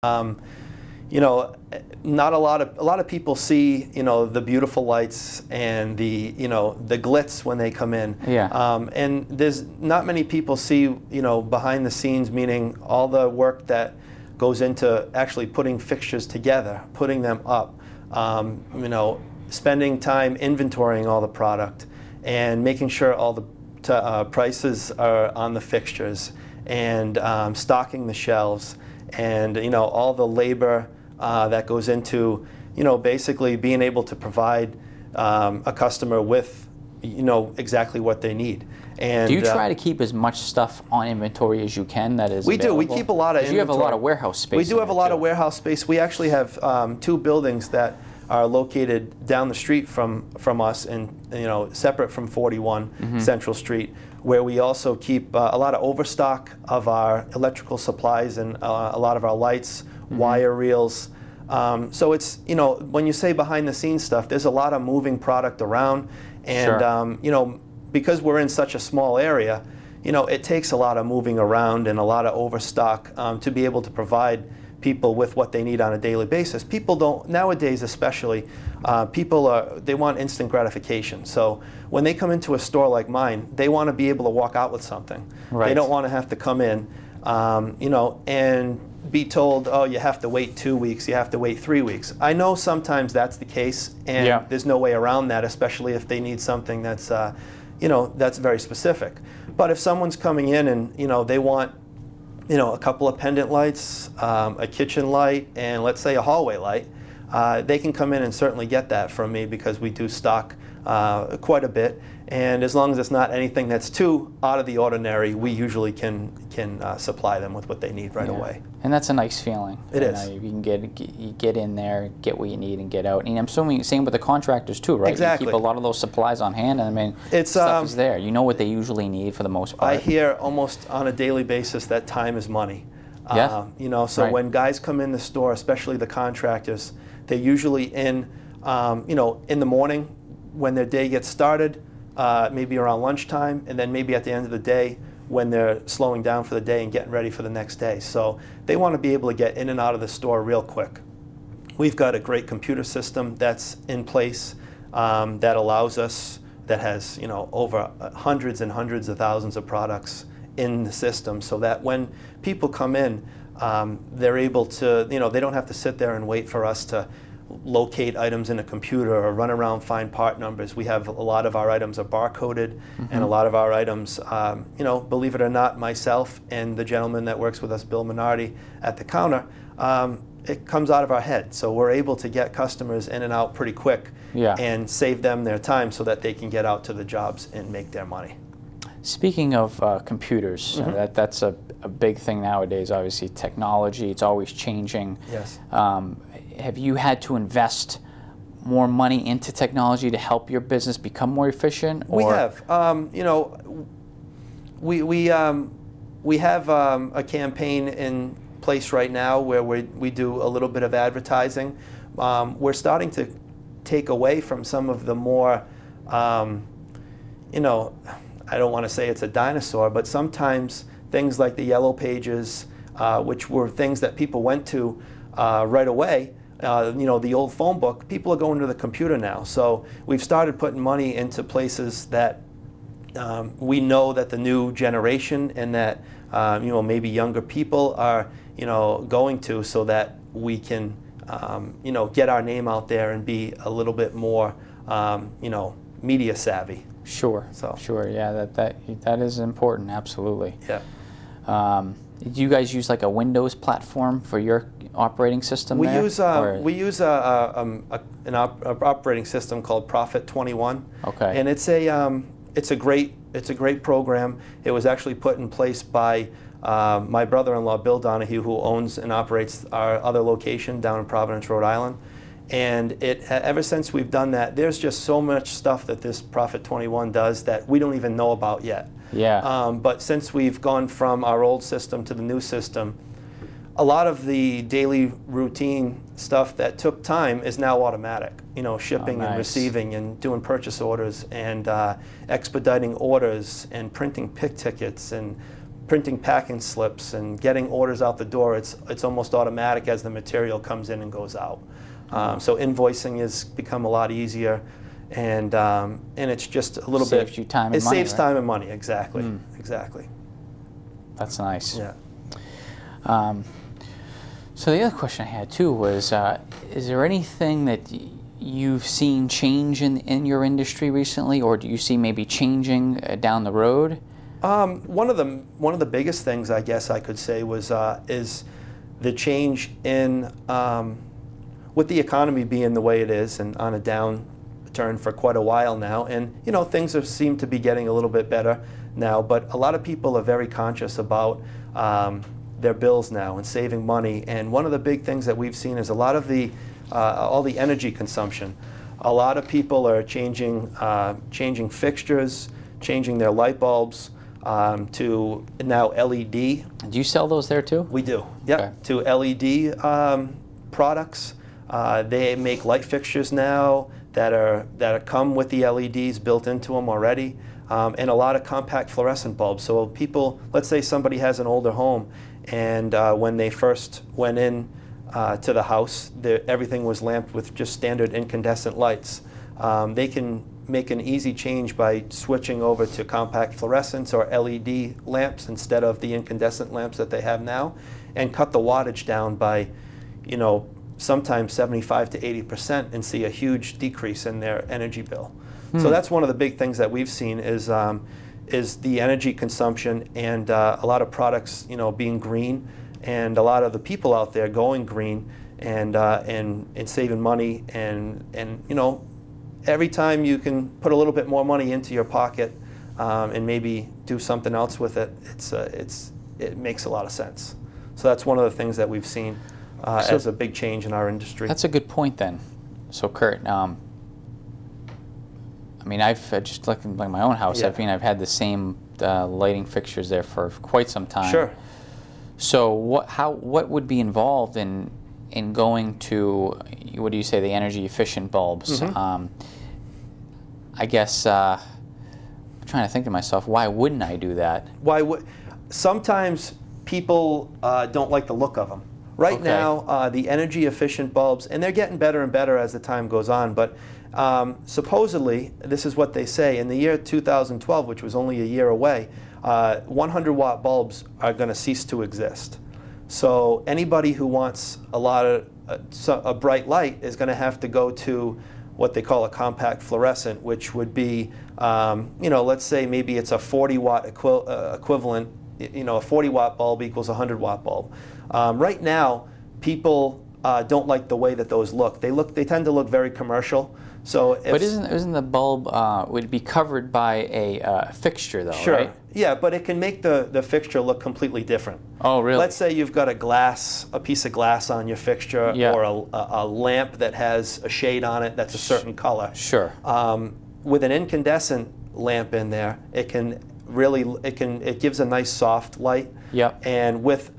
Um, you know, not a lot of people see, you know, the beautiful lights and the, you know, the glitz when they come in. Yeah. And there's not many people see, you know, behind the scenes, meaning all the work that goes into actually putting fixtures together, putting them up, you know, spending time inventorying all the product and making sure all the prices are on the fixtures and stocking the shelves. And you know, all the labor that goes into, you know, basically being able to provide a customer with, you know, exactly what they need. And do you try to keep as much stuff on inventory as you can that is we available? do. We keep a lot of inventory. You have a lot of warehouse space. We do have a lot of warehouse space. We actually have 2 buildings that are located down the street from us, and you know, separate from 41 Central Street, where we also keep a lot of overstock of our electrical supplies and a lot of our lights, wire reels. So it's, you know, when you say behind the scenes stuff, there's a lot of moving product around, and you know, because we're in such a small area, you know, it takes a lot of moving around and a lot of overstock to be able to provide people with what they need on a daily basis. People don't, nowadays especially, they want instant gratification. So when they come into a store like mine, they want to be able to walk out with something. Right. They don't want to have to come in, you know, and be told, oh, you have to wait 2 weeks, you have to wait 3 weeks. I know sometimes that's the case, and there's no way around that, especially if they need something that's, you know, that's very specific. But if someone's coming in and, you know, they want, you know, a couple of pendant lights, a kitchen light, and let's say a hallway light, they can come in and certainly get that from me, because we do stock quite a bit. And as long as it's not anything that's too out of the ordinary, we usually can supply them with what they need right away. And that's a nice feeling. It is. You can get in there, get what you need, and get out. And I'm assuming same with the contractors too, right? Exactly. You keep a lot of those supplies on hand, and I mean, it's, stuff is there. You know what they usually need for the most part. I hear almost on a daily basis that time is money. Yeah. You know, so when guys come in the store, especially the contractors, they're usually in, you know, in the morning when their day gets started, maybe around lunchtime, and then maybe at the end of the day when they're slowing down for the day and getting ready for the next day. So they want to be able to get in and out of the store real quick. We've got a great computer system that's in place that allows us, that has, you know, over hundreds and hundreds of thousands of products in the system, so that when people come in, they're able to, you know, they don't have to sit there and wait for us to locate items in a computer or run around, find part numbers. We have a lot of our items are barcoded, and a lot of our items, you know, believe it or not, myself and the gentleman that works with us, Bill Minardi, at the counter, it comes out of our head. So we're able to get customers in and out pretty quick and save them their time so that they can get out to the jobs and make their money. Speaking of computers, that's a big thing nowadays. Obviously, technology, it's always changing. Yes. Have you had to invest more money into technology to help your business become more efficient? Or? We have. You know, we have a campaign in place right now where we do a little bit of advertising. We're starting to take away from some of the more, you know, I don't want to say it's a dinosaur, but sometimes things like the Yellow Pages, which were things that people went to right away, you know, the old phone book, people are going to the computer now. So we've started putting money into places that we know that the new generation and that, you know, maybe younger people are, you know, going to, so that we can, you know, get our name out there and be a little bit more, you know, media savvy. Sure. Sure. Yeah. That is important. Absolutely. Yeah. Do you guys use like a Windows platform for your operating system? We use an operating system called Prophet 21. Okay. And it's a great program. It was actually put in place by my brother-in-law Bill Donahue, who owns and operates our other location down in Providence, Rhode Island. And ever since we've done that, there's just so much stuff that this Prophet 21 does that we don't even know about yet. Yeah. But since we've gone from our old system to the new system, a lot of the daily routine stuff that took time is now automatic. You know, shipping and receiving and doing purchase orders and expediting orders and printing pick tickets and printing packing slips and getting orders out the door, it's almost automatic as the material comes in and goes out. So invoicing has become a lot easier, and it's just a little bit. Saves you time and it money. Saves right? time and money, exactly, exactly. That's nice. Yeah. So the other question I had too was, is there anything that you've seen change in your industry recently, or do you see maybe changing down the road? One of the biggest things, I guess I could say, was is the change in with the economy being the way it is and on a downturn for quite a while now, and you know, things seem to be getting a little bit better now, but a lot of people are very conscious about their bills now and saving money. And one of the big things that we've seen is a lot of the all the energy consumption. A lot of people are changing fixtures, changing their light bulbs to now LED. Do you sell those there too? We do, yep. Okay. To LED products. They make light fixtures now that come with the LEDs built into them already, and a lot of compact fluorescent bulbs. So people, let's say somebody has an older home, and when they first went in to the house, everything was lamped with just standard incandescent lights. They can make an easy change by switching over to compact fluorescents or LED lamps instead of the incandescent lamps that they have now, and cut the wattage down by, you know, sometimes 75 to 80%, and see a huge decrease in their energy bill. So that's one of the big things that we've seen is the energy consumption, and a lot of products, you know, being green, and a lot of the people out there going green, and saving money, and you know, every time you can put a little bit more money into your pocket and maybe do something else with it, it makes a lot of sense. So that's one of the things that we've seen as a big change in our industry. That's a good point then. So Kurt, I mean, I've just like my own house. Yeah. I mean, I've had the same lighting fixtures there for quite some time. Sure. So what would be involved in going to, what do you say, the energy efficient bulbs? I guess I'm trying to think to myself, why wouldn't I do that? Sometimes people don't like the look of them. Right now, the energy efficient bulbs, and they're getting better and better as the time goes on, but supposedly, this is what they say, in the year 2012, which was only a year away, 100-watt bulbs are going to cease to exist. So anybody who wants a bright light is going to have to go to what they call a compact fluorescent, which would be, you know, let's say maybe it's a 40-watt equivalent. You know, a 40-watt bulb equals a 100-watt bulb. Right now, people don't like the way that those look. They tend to look very commercial. So but isn't the bulb would be covered by a fixture though? Sure. Right? Yeah, but it can make the fixture look completely different. Oh, really? Let's say you've got a piece of glass on your fixture, yeah, or a lamp that has a shade on it that's a certain color. Sure. With an incandescent lamp in there, it gives a nice soft light. Yep. And with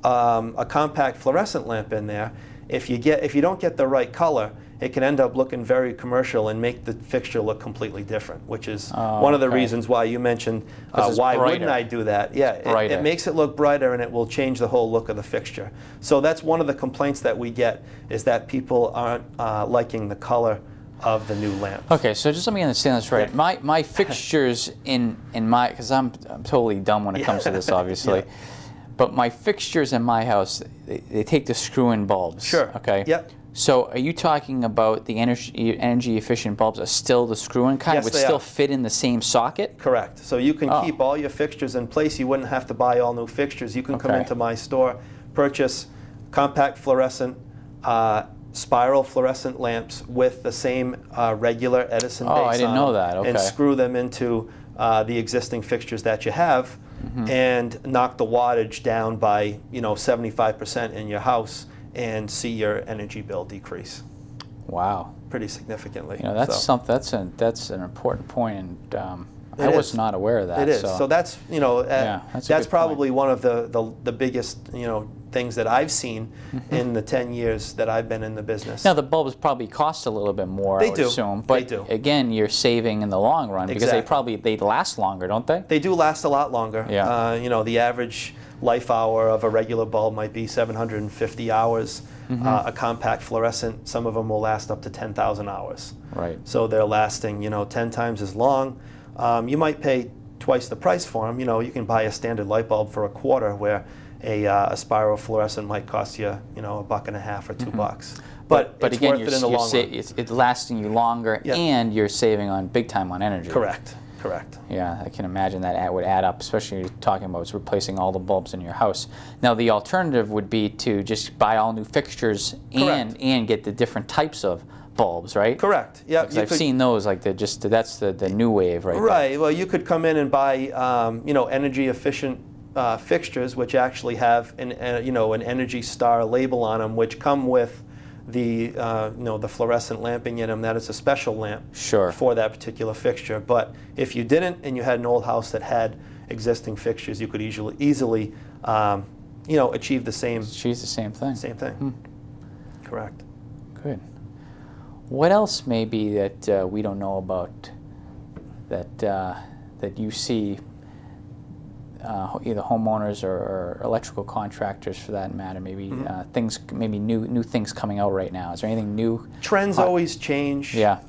a compact fluorescent lamp in there, if you don't get the right color, it can end up looking very commercial and make the fixture look completely different, which is one of the reasons why you mentioned why wouldn't I do that? Yeah, it makes it look brighter, and it will change the whole look of the fixture. So that's one of the complaints that we get, is that people aren't liking the color of the new lamp. Okay, so just let me understand this right. Yeah. My fixtures in my, because I'm totally dumb when it comes to this, obviously. Yeah. But my fixtures in my house, they take the screw-in bulbs. Sure. Okay. Yep. So are you talking about the energy efficient bulbs are still the screw-in kind? Yes, would they still are. fit in the same socket? Correct. So you can keep all your fixtures in place. You wouldn't have to buy all new fixtures. You can come into my store, purchase compact fluorescent, spiral fluorescent lamps with the same regular Edison base I didn't know that. Okay. And screw them into the existing fixtures that you have, and knock the wattage down by 75% in your house, and see your energy bill decrease. Wow. Pretty significantly. That's something. That's an important point, and I was not aware of that. It is. So that's that's probably one of the biggest things things that I've seen in the 10 years that I've been in the business. Now the bulbs probably cost a little bit more, I would assume, but they do. Again, you're saving in the long run because they last longer, don't they? They do last a lot longer. Yeah. You know, the average life hour of a regular bulb might be 750 hours. A compact fluorescent, some of them will last up to 10,000 hours. Right. So they're lasting, you know, 10 times as long. You might pay twice the price for them. You know, you can buy a standard light bulb for $0.25, where a spiral fluorescent might cost you, you know, $1.50 or $2. But it's again, worth it in the long run. It's lasting you longer, and you're saving on big time on energy. Correct. Correct. Yeah, I can imagine that would add up, especially when you're talking about replacing all the bulbs in your house. Now, the alternative would be to just buy all new fixtures and get the different types of bulbs, right? Correct. Yeah. Because I've seen those, like that's the new wave, right? Right. There. Well, you could come in and buy, you know, energy efficient fixtures, which actually have an Energy Star label on them, which come with the you know, the fluorescent lamping in them. That is a special lamp for that particular fixture. But if you didn't, and you had an old house that had existing fixtures, you could easily you know, achieve the same. Achieve the same thing. Same thing. Correct. Good. What else maybe that we don't know about that you see? Either homeowners or electrical contractors, for that matter, maybe things, maybe new things coming out right now. Is there anything new? Trends always change. Yeah.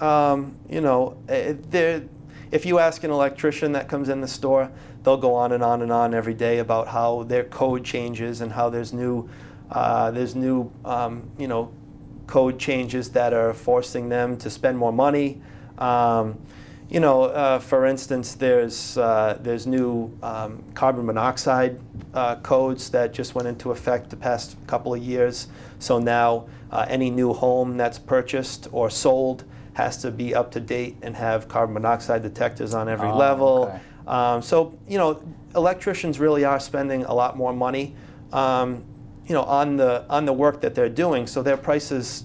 You know, if you ask an electrician that comes in the store, they'll go on and on and on every day about how their code changes and how there's new you know, code changes that are forcing them to spend more money. You know, for instance, there's new carbon monoxide codes that just went into effect the past couple of years. So now any new home that's purchased or sold has to be up to date and have carbon monoxide detectors on every level. Okay. So, you know, electricians really are spending a lot more money, you know, on the work that they're doing. So their prices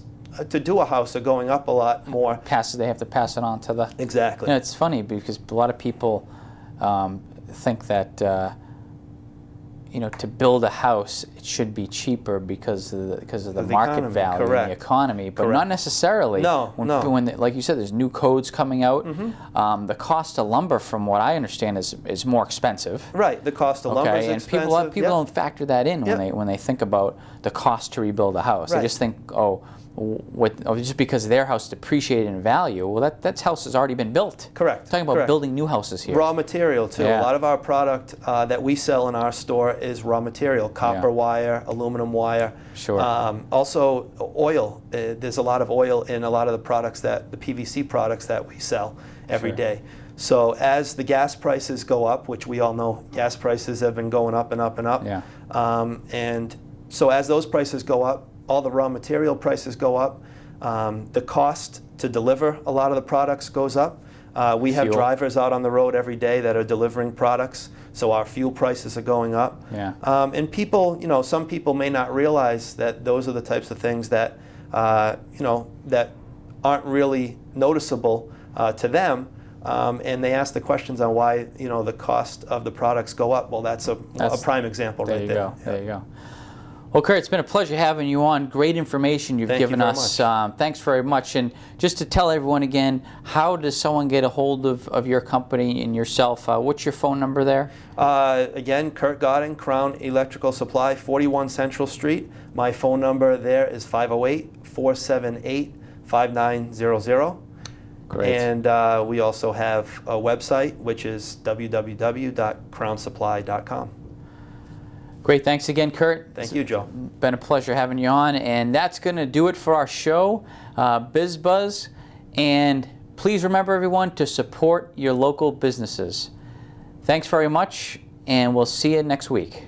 to do a house are going up a lot more. They have to pass it on to the... Exactly. You know, it's funny because a lot of people think that you know, to build a house it should be cheaper because of the market value and the economy, but not necessarily. No, when like you said, there's new codes coming out. The cost of lumber, from what I understand, is more expensive. Right. The cost of lumber is expensive. And people don't factor that in when they think about the cost to rebuild a house. They just think, just because their house depreciated in value, well, that house has already been built. Correct. We're talking about building new houses here. Raw material too. A lot of our product that we sell in our store is raw material: copper wire, aluminum wire. Sure. Also oil. There's a lot of oil in a lot of the products the PVC products that we sell every day. So as the gas prices go up, which we all know gas prices have been going up and up and up, and so as those prices go up, all the raw material prices go up. The cost to deliver a lot of the products goes up. We have drivers out on the road every day that are delivering products, so our fuel prices are going up. And people, you know, some people may not realize that those are the types of things that, you know, that aren't really noticeable to them. And they ask the questions on why, you know, the cost of the products go up. Well, that's a prime example right there. There you go. There you go. Well, Kurt, it's been a pleasure having you on. Great information you've given us. Thanks very much. And just to tell everyone again, how does someone get a hold of your company and yourself? What's your phone number there? Again, Kurt Goding, Crown Electrical Supply, 41 Central Street. My phone number there is 508-478-5900. Great. And we also have a website, which is www.crownsupply.com. Great. Thanks again, Kurt. Thank you, Joe. Been a pleasure having you on. And that's going to do it for our show, BizBuzz. And please remember, everyone, to support your local businesses. Thanks very much, and we'll see you next week.